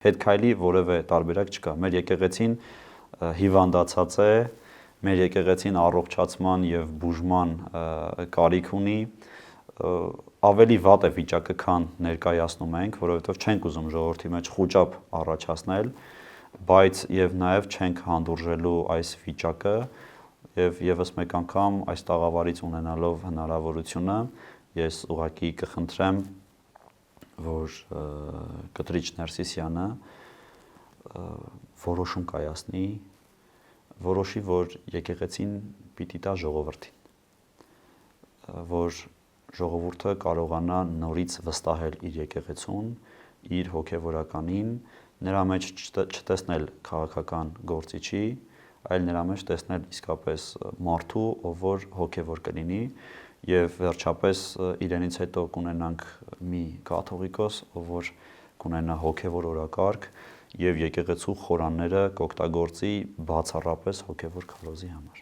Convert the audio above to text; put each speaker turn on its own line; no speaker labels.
Հետքայլի որևէ տարբերակ չկա։ Մեր եկեղեցին հիվանդացած է, մեր եկեղեցին առողջացման եւ բուժման կարիք ունի, ավելի վատ է վիճակը, քան ներկայացնում ենք, որովհետեւ չենք ուզում ժողովրդի մեջ խուճապ առաջացնել, բայց եւ նաեւ չենք հանդուրժելու այս վիճակը եւ եւս մեկ անգամ այս տաղավարից ունենալով հնարավորությունը ես ուղղակի կխնդրեմ, որ կտրիչ Ներսիսյանը որոշում կայացնի, որոշի, որ եկեղեցին պիտի տա ժողովրդին, որ ժողովուրդը կարողանա նորից վստահել իր եկեղեցուն, իր հոգևորականին, նրա մեջ չտեսնել քաղաքական գործիչի, այլ նրա մեջ տեսնել իսկապես մարդու, ով որ հոգևոր կլինի եւ վերջապես իրենից հետո կունենանք մի կաթողիկոս, ով որ կունենա հոգևոր օրակարգ եւ եկեղեցու խորանները կօգտագործի բացառապես հոգևոր քարոզի համար։